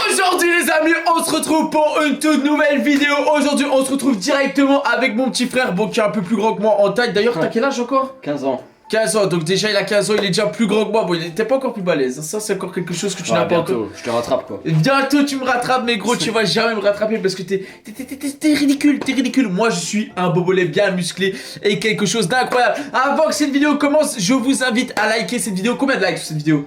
Aujourd'hui les amis, on se retrouve pour une toute nouvelle vidéo. Aujourd'hui on se retrouve directement avec mon petit frère, bon qui est un peu plus grand que moi en taille. D'ailleurs t'as quel âge encore? 15 ans. 15 ans, donc déjà il a 15 ans, il est déjà plus grand que moi. Bon, il était pas encore plus balèze, ça c'est encore quelque chose que tu n'as pas encore. Je te rattrape quoi. Bientôt tu me rattrapes, mais gros tu vas jamais me rattraper parce que t'es ridicule, t'es ridicule. Moi je suis un bobolet bien musclé et quelque chose d'incroyable. Avant que cette vidéo commence, je vous invite à liker cette vidéo. Combien de likes sur cette vidéo?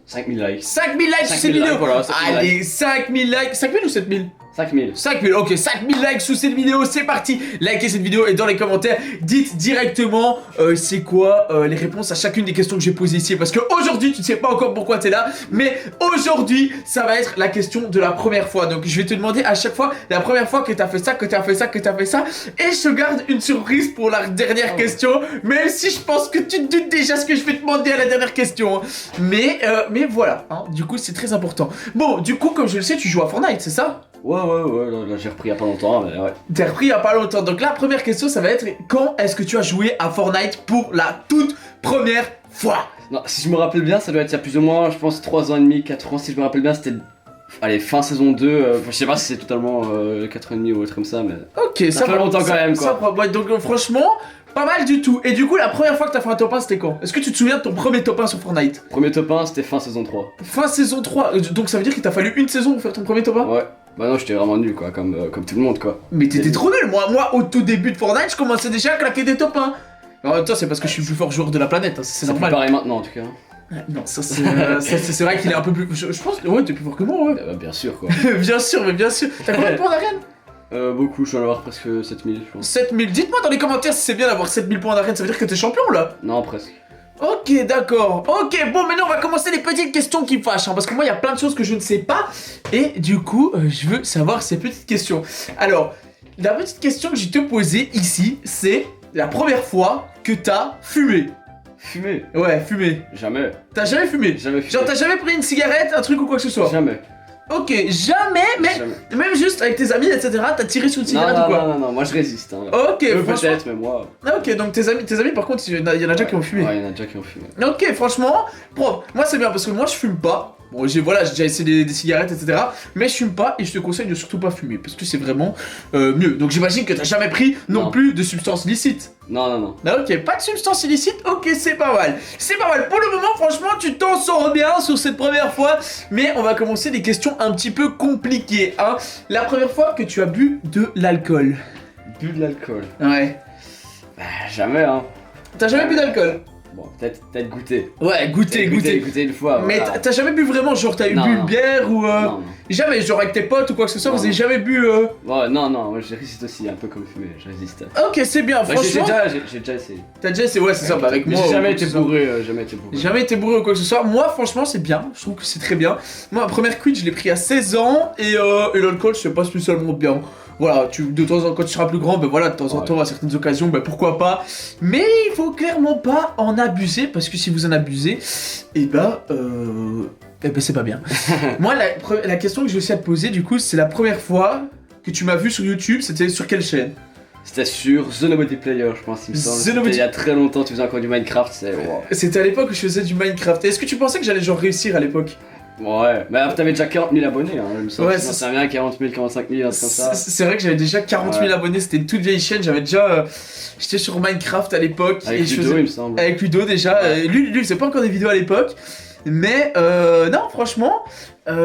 5000 likes. 5000 likes sur cette vidéo. Voilà, allez, 5000 likes. 5000 ou 7000? 5000. 5000, ok, 5000 likes sous cette vidéo, c'est parti. Likez cette vidéo et dans les commentaires, dites directement c'est quoi les réponses à chacune des questions que j'ai posées ici. Parce qu'aujourd'hui, tu ne sais pas encore pourquoi tu es là, mais aujourd'hui, ça va être la question de la première fois. Donc je vais te demander à chaque fois, la première fois que tu as fait ça, que tu as fait ça, que tu as fait ça. Et je te garde une surprise pour la dernière question, même si je pense que tu te doutes déjà ce que je vais te demander à la dernière question. Mais voilà, hein, du coup c'est très important. Bon, du coup, comme je le sais, tu joues à Fortnite, c'est ça? Ouais, là j'ai repris il y a pas longtemps, mais ouais. T'as repris il y a pas longtemps, donc la première question ça va être quand est-ce que tu as joué à Fortnite pour la toute première fois? Non, si je me rappelle bien, ça doit être il y a plus ou moins, je pense 3 ans et demi, 4 ans, si je me rappelle bien, c'était... Allez, fin saison 2, je sais pas si c'est totalement 4 ans et demi ou autre comme ça, mais... Ok, ça fait longtemps quand même, quoi. Ouais, donc franchement, pas mal du tout. Et du coup, la première fois que t'as fait un top 1, c'était quand? Est-ce que tu te souviens de ton premier top 1 sur Fortnite? Premier top 1, c'était fin saison 3. Fin saison 3, donc ça veut dire qu'il t'a fallu une saison pour faire ton premier top 1? Ouais. Bah non, j'étais vraiment nul quoi, comme tout le monde quoi. Mais t'étais trop nul, moi au tout début de Fortnite, je commençais déjà à claquer des top 1. En même temps, c'est parce que je suis le plus fort joueur de la planète, hein, c'est normal. C'est pareil maintenant en tout cas. Non, ça c'est vrai qu'il est un peu plus... Je pense que ouais, t'es plus fort que moi, ouais. Bah, bien sûr quoi. Bien sûr, mais bien sûr. T'as combien de points d'arène? Beaucoup, je dois en avoir presque 7000 je pense. 7000, dites-moi dans les commentaires si c'est bien d'avoir 7000 points d'arène, ça veut dire que t'es champion là? Non, presque. Ok, d'accord. Ok, bon, maintenant on va commencer les petites questions qui fâchent, hein, parce que moi il y a plein de choses que je ne sais pas, et du coup, je veux savoir ces petites questions. Alors, la petite question que je vais te poser ici, c'est la première fois que t'as fumé. Fumé? Ouais, fumé. Jamais. T'as jamais fumé? Jamais fumé. Genre t'as jamais pris une cigarette, un truc ou quoi que ce soit? Jamais. Ok, jamais, mais Jamais. même juste avec tes amis, etc., t'as tiré sur une cigarette ou quoi? Non, moi je résiste. Hein, ok, peut-être, mais moi. Ah, ok, donc tes amis par contre, il y en a déjà qui ont fumé. Ouais, il y en a déjà qui ont fumé. Ok, franchement, propre. Moi c'est bien parce que moi je fume pas. Bon, j'ai déjà essayé des cigarettes, etc. Mais je fume pas et je te conseille de surtout pas fumer parce que c'est vraiment mieux. Donc j'imagine que t'as jamais pris non plus de substances illicites. Non. Ah, ok, pas de substances illicites, ok, c'est pas mal. C'est pas mal. Pour le moment, franchement, tu t'en sors bien sur cette première fois. Mais on va commencer des questions un petit peu compliquées, hein. La première fois que tu as bu de l'alcool. Bu de l'alcool? Ouais. Bah, jamais, hein. T'as jamais bu d'alcool? Bon, peut-être goûter. Ouais, goûter une fois. Mais voilà. t'as jamais bu vraiment, genre t'as bu une bière ou Non. Jamais, genre avec tes potes ou quoi que ce soit, vous avez jamais bu Ouais, non, moi je résiste aussi, un peu comme fumer, je résiste. Ok, c'est bien, Bah, franchement. j'ai déjà essayé. T'as déjà essayé, ouais, c'est ça, bah avec moi. J'ai jamais été bourré, Jamais été bourré ou quoi que ce soit. Moi, franchement, c'est bien, je trouve que c'est très bien. Moi, ma première quid, je l'ai pris à 16 ans et l'alcool, c'est pas spécialement bien. Voilà, de temps en temps, quand tu seras plus grand, ben voilà, de temps en temps, à certaines occasions, ben pourquoi pas. Mais il faut clairement pas en abuser, parce que si vous en abusez, eh ben c'est pas bien. Moi, la question que j'ai aussi à te poser, du coup, c'est la première fois que tu m'as vu sur YouTube, c'était sur quelle chaîne? C'était sur The Nobody Player, je pense, il me semble. C'était il y a très longtemps, tu faisais encore du Minecraft, c'est... Wow. C'était à l'époque où je faisais du Minecraft. Est-ce que tu pensais que j'allais genre réussir à l'époque? Ouais, mais t'avais déjà 40 000 abonnés, hein, il me semble. Ouais, c'est bien, 40 000, 45 000, un truc comme ça. C'est vrai que j'avais déjà 40 000 abonnés, c'était une toute vieille chaîne, j'avais déjà... J'étais sur Minecraft à l'époque. Avec Ludo, il me semble. Avec Ludo déjà, lui il faisait pas encore des vidéos à l'époque. Mais non, franchement,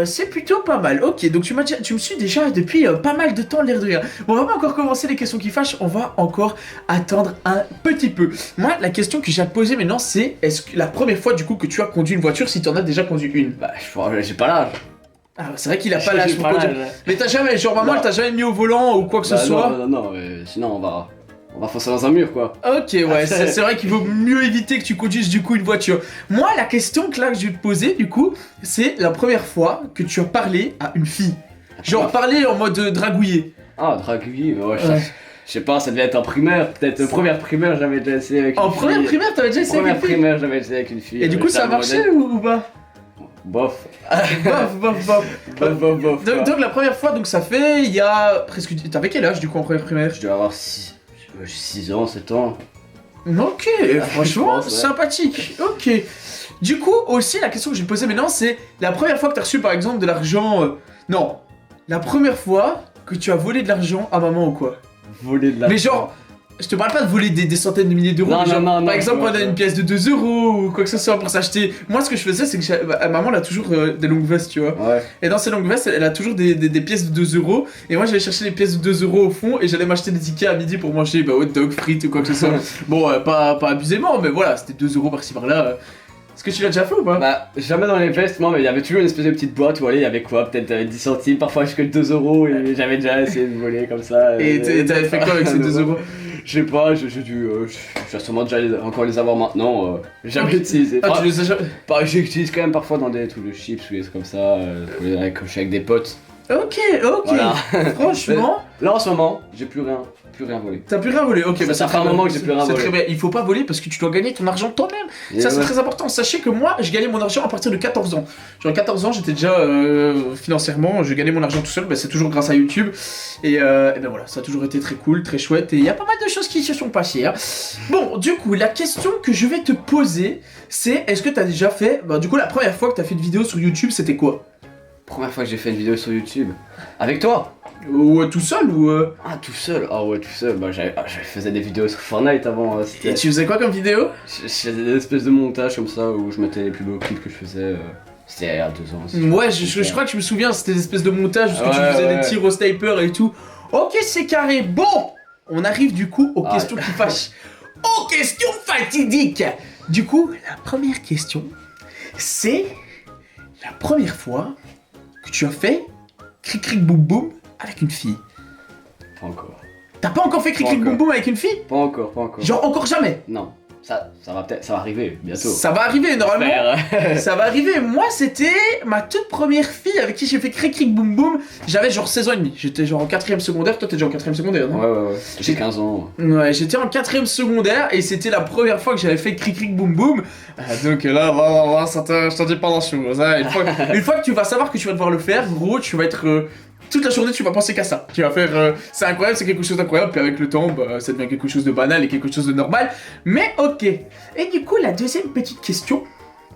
c'est plutôt pas mal. Ok, donc tu me suis déjà depuis pas mal de temps, l'air de rien. Bon, on va pas encore commencer les questions qui fâchent, on va encore attendre un petit peu. Moi, la question que j'ai à te poser maintenant, c'est est-ce que la première fois du coup que tu as conduit une voiture, si tu en as déjà conduit une? Bah, j'ai pas l'âge. Ah, c'est vrai qu'il a pas l'âge pour conduire. Mais t'as jamais, genre maman, elle t'a jamais mis au volant ou quoi que ce soit? Non, sinon on va foncer dans un mur quoi. Ok, ouais, c'est vrai qu'il vaut mieux éviter que tu conduises du coup une voiture. Moi, la question que là que je vais te poser du coup, c'est la première fois que tu as parlé à une fille. Genre parler en mode dragouiller. Ah, dragouiller, ouais. Je sais pas, ça devait être en primaire, peut-être première primaire j'avais déjà essayé avec une fille. En première primaire t'avais déjà essayé avec une fille? Première primaire j'avais essayé avec une fille. Et du coup ça a marché ou pas? Bof. Bof. Donc la première fois, donc ça fait il y a presque... T'avais quel âge du coup en première primaire? Je dois avoir 6 ans, 7 ans. Ok, franchement, pense, ouais. sympathique. Ok. Du coup, aussi, la question que je vais te poser maintenant, c'est la première fois que tu as reçu, par exemple, de l'argent... Non, la première fois que tu as volé de l'argent à maman ou quoi? Voler de la. Mais genre, je te parle pas de voler des centaines de milliers d'euros. Non, mais genre, non, non, par non, exemple, je quand on vois a ça. une pièce de 2 euros ou quoi que ce soit pour s'acheter. Moi, ce que je faisais, c'est que maman, elle a toujours des longues vestes, tu vois. Ouais. Et dans ces longues vestes, elle a toujours des pièces de 2 euros. Et moi, j'allais chercher les pièces de 2 euros au fond et j'allais m'acheter des tickets à midi pour manger hot dog, frites ou quoi que ce soit. Bon, pas abusément, mais voilà, c'était 2 euros par-ci par-là. Est-ce que tu l'as déjà fait ou pas? Bah, jamais dans les vestes, moi, mais il y avait toujours une espèce de petite boîte où allez, il y avait quoi? Peut-être 10 centimes, parfois jusqu'à 2 euros, et j'avais déjà essayé de voler comme ça. Et t'avais fait quoi avec ces 2 euros? Je sais pas, j'ai dû. Je vais sûrement déjà encore les avoir maintenant. Jamais utilisé. Ah, tu les as jamais... J'utilise quand même parfois dans des trucs de chips ou des trucs comme ça, pour les avec des potes. Ok, Voilà. Franchement, Là en ce moment, j'ai plus rien volé. t'as plus rien volé. Ok, Ça c'est fait un très moment bien. que j'ai plus rien C'est volé. très bien. Il faut pas voler parce que tu dois gagner ton argent toi-même. Et Ça, c'est ouais. très important. Sachez que moi, je gagnais mon argent à partir de 14 ans. Genre, à 14 ans, j'étais déjà financièrement, je gagnais mon argent tout seul. Bah, c'est toujours grâce à YouTube. Et ben voilà, ça a toujours été très cool, très chouette. Et il y a pas mal de choses qui se sont passées. Hein. Bon, du coup, la question que je vais te poser, c'est est-ce que t'as déjà fait. Bah, du coup, la première fois que t'as fait une vidéo sur YouTube, c'était quoi? Première fois que j'ai fait une vidéo sur YouTube. Avec toi? Ou tout seul ou. Ah, tout seul? Ah ouais, tout seul. Bah, je faisais des vidéos sur Fortnite avant. Et tu faisais quoi comme vidéo? Je faisais des espèces de montages comme ça où je mettais les plus beaux clips que je faisais. C'était il y a 2 ans aussi. Ouais, je crois que je me souviens, c'était des espèces de montages où tu Ouais, faisais ouais. des tirs au sniper et tout. Ok, c'est carré. Bon, on arrive du coup aux Ah, questions qui fâchent. Aux questions fatidiques. Du coup, la première question, c'est la première fois que tu as fait cric cric boum boum avec une fille. Pas encore. T'as pas encore fait cric cric boum encore. boum avec une fille? Pas encore, pas encore. Genre encore jamais? Non. Ça va peut-être, ça va arriver bientôt. Ça va arriver normalement. J'espère. Ça va arriver. Moi, c'était ma toute première fille avec qui j'ai fait cric cric boum boum. J'avais genre 16 ans et demi. J'étais genre en 4ème secondaire. Toi, t'es déjà en 4ème secondaire, non? Ouais. J'ai 15 ans. Ouais, j'étais en 4ème secondaire et c'était la première fois que j'avais fait cric cric boum boum. Donc là, je t'en dis pas grand chose. Hein. Une fois que tu vas savoir que tu vas devoir le faire, gros, tu vas être. Toute la journée, tu vas penser qu'à ça. Tu vas faire. C'est incroyable, c'est quelque chose d'incroyable. Puis avec le temps, bah, ça devient quelque chose de banal et quelque chose de normal. Mais ok. Et du coup, la deuxième petite question,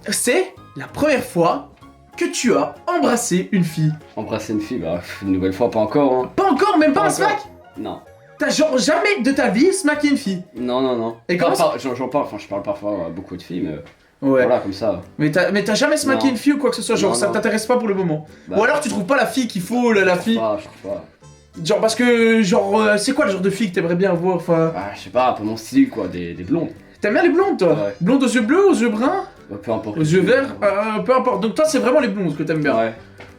c'est la première fois que tu as embrassé une fille. Embrasser une fille, bah, une nouvelle fois, pas encore. Hein. Pas encore, même pas un Pas encore. smack. Non. T'as genre jamais de ta vie smacké une fille. Non. Et comment ça... J'en parle, enfin, je parle parfois à beaucoup de filles, mais Ouais. voilà, comme ça. Mais t'as jamais smacké Non. une fille ou quoi que ce soit, genre Non, ça non. t'intéresse pas pour le moment. Bah, Ou alors tu trouves pas la fille qu'il faut, la fille. Je trouve pas. Genre parce que, genre, c'est quoi le genre de fille que t'aimerais bien avoir, enfin... Bah, je sais pas, un peu mon style, quoi, des blondes. T'aimes bien les blondes, toi? Ouais. Blondes aux yeux bleus, aux yeux bruns, Bah, peu importe. aux yeux verts, peu importe. Donc toi, c'est vraiment les blondes que t'aimes bien. Ouais.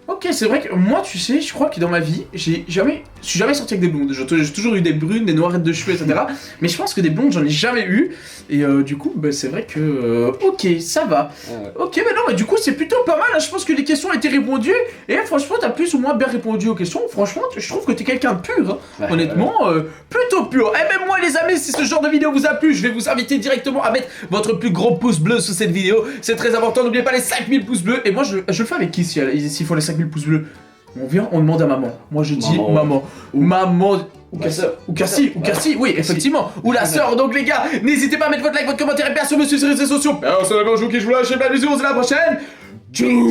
Ok, c'est vrai que moi, tu sais, je crois que dans ma vie, je suis jamais sorti avec des blondes. J'ai toujours eu des brunes, des noirettes de cheveux, etc. Mais je pense que des blondes, j'en ai jamais eu. Et du coup, bah, c'est vrai que... ok, ça va. Ouais. Ok, mais non, mais du coup, c'est plutôt pas mal. Hein. Je pense que les questions ont été répondues. Et franchement, t'as plus ou moins bien répondu aux questions. Franchement, je trouve que t'es quelqu'un de pur. Hein. Ouais, Honnêtement, plutôt pur. Et même moi, les amis, si ce genre de vidéo vous a plu, je vais vous inviter directement à mettre votre plus gros pouce bleu sous cette vidéo. C'est très important. N'oubliez pas les 5000 pouces bleus. Et moi, je le fais avec qui s'il faut les 5000 pouces bleus? On vient, on demande à maman. Moi, je dis maman. Maman. Ou Ma sœur. Ou Cassie, oui, effectivement. Ou la sœur. Donc, les gars, n'hésitez pas à mettre votre like, votre commentaire et bien sûr, me suivre sur les réseaux sociaux. Personnellement, je vous kiffe, je vous lâche, et bien, bisous, on se dit à la prochaine. Tchou.